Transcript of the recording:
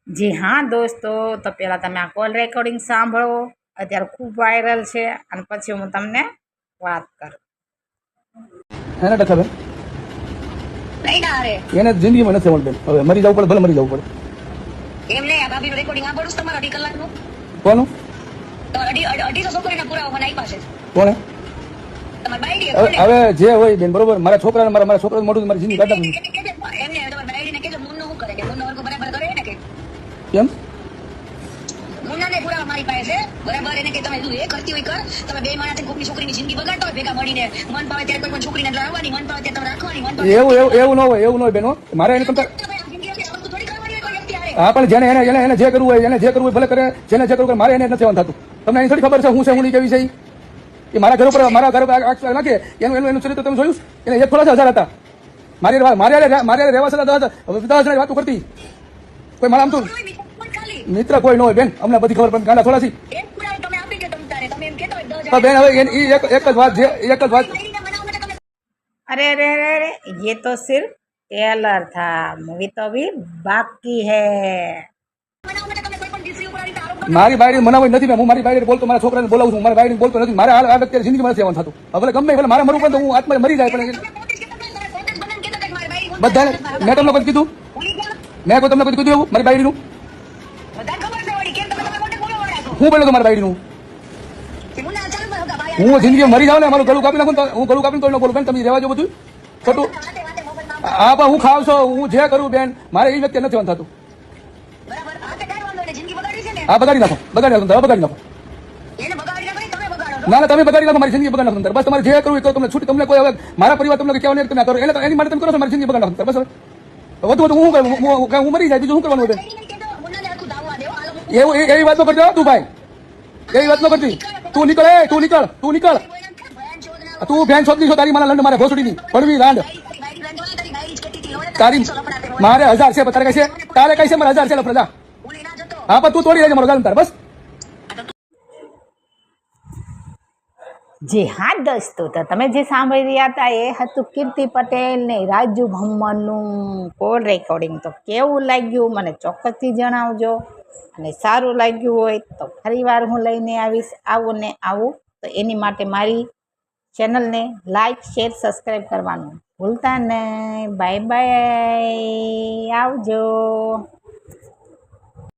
જી હા દોસ્તો, તો પહેલાં તમે આ કોલ રેકોર્ડિંગ સાંભળો. અત્યારે ખૂબ વાયરલ છે અને પછી હું તમને વાત કરું. એને ટકા બેન નહીં ના રે એને જિંદગીમાં નથી આવડતું બેન. હવે મરી જવું પડે, ભલે મરી જવું પડે. એમ નહીં, આ ભાભીનું રેકોર્ડિંગ આ પડું તમારે 2.5 કલાકનું. કોનું? તમારે 250 છોકરીના પુરાવા મને આપ્યા છે. કોને? તમારી બાયડી હવે જે હોય બેન, બરોબર. મારા છોકરાને મારા છોકરાનું મોઢું મારી જિંદગી કાઢી નાખી. એમને તમારી બાયડીને કહેજો મુન્નો શું કરે, કે મુન્નો વર્ગ બરાબર કરે ને કે કેમ? મુન્નાને પુરાવા મારી પાસે છે બરાબર. એને કે તમે તું એ કરતી હોય કર, તમે બે માણસથી કોકની છોકરીની જિંદગી બગાડતા હોય ભેગા મળીને. મન પાવે ત્યારે કોઈ પણ છોકરીને લાવવાની, મન પાવે ત્યારે તમે રાખવાની, મન પાવે એવું ન હોય, એવું ન હોય બેનો. મારે એને કરતા હા, પણ જેને એને એને એને જે કરવું હોય, એને જે કરવું હોય ભલે કરે. જેને જે કરવું હોય મારે એને નથી થતું. તમને એની થોડી ખબર છે હું છે હું નહીં કેવી છે એ. મારા ઘર ઉપર મારા ઘર ઉપર નાખે એનું ચરિત્ર તમે જોયું? એને એક થોડા 1000 હતા. મારે રહેવા છતાં 10,000 વાતો કરતી. કોઈ મારા આમ તો મિત્ર કોઈ ન હોય બેન. અમને બધી ખબર પણ ગાંડા થોડા છે. બેન હવે એક જ વાત अरे अरे अरे अरे, ये तो सिर्फ ट्रेलर था, मूवी तो अभी बाकी है. મારી બાયડી મનાવી નથી. હું મારી બાયડી બોલતો મારા છોકરાને બોલાવું છું. મારી બાયડી બોલતો નથી. મારે આ વ્યક્તિ જિંદગીમાં નથી આવવાનું થતું. હવે ગમે ભલે મારા મરવું પણ હું આત્મા મરી જાય. પણ બધાને મેં તમને કોઈ કીધું? મેં કોઈ તમને કોઈ કીધું એવું મારી બાયડીનું? હું બોલ્યો તો મારી બાયડીનું? હું જિંદગી મરી જાઉં ને મારું ગળું કાપી નાખું તો હું ગળું કાપીને તો બોલું બેન. તમે રહેવા જો બધું ખોટું. હા, પણ હું ખાવ છો, હું જે કરું બેન, મારે એ વ્યક્તિ નથી થતું. હા, બગાડી નાખો, બગાડી નાખો. ના ના, તમે બગાડી નાખો, મારી જિંદગી બગાડી નાખો. બસ તમારે જે કરવું એ કરો. તમને છૂટી, તમને કોઈ હવે મારા પરિવાર તમને કહેવા નહીં તમે કરો. એટલે એની માટે તમે કરો છો, મારી જિંદગી બગાડી નાખો. બસ વધુ હું કરું, હું મરી જાય, બીજું શું કરવાનું બેન? એવું એવી વાત ન કરજો તું ભાઈ, એવી વાત ન કરતી. તું નીકળ, તું નીકળ. તું બેન છોકરી છો, તારી મારા લંડ મારે ભોસડીની પડવી રાંડ. તારી મારે 1000 છે, તારે કઈ છે? તારે કઈ છે? મારે 1000 છે લફડા. હા, પણ તું તોડી લેજે મારો ગાલ તાર. બસ. જી હા દોસ્તો, તો તમે જે સાંભળી રહ્યા હતા એ હતું કીર્તિ પટેલ ને રાજુ ભમ્મનનું કોલ રેકોર્ડિંગ. તો કેવું લાગ્યું મને ચોક્કસથી જણાવજો. અને સારું લાગ્યું હોય તો ફરીવાર હું લઈને આવીશ આવું ને આવું. તો એની માટે મારી ચેનલને લાઈક, શેર, સબસ્ક્રાઈબ કરવાનું ભૂલતા નહીં. બાય બાય, આવજો.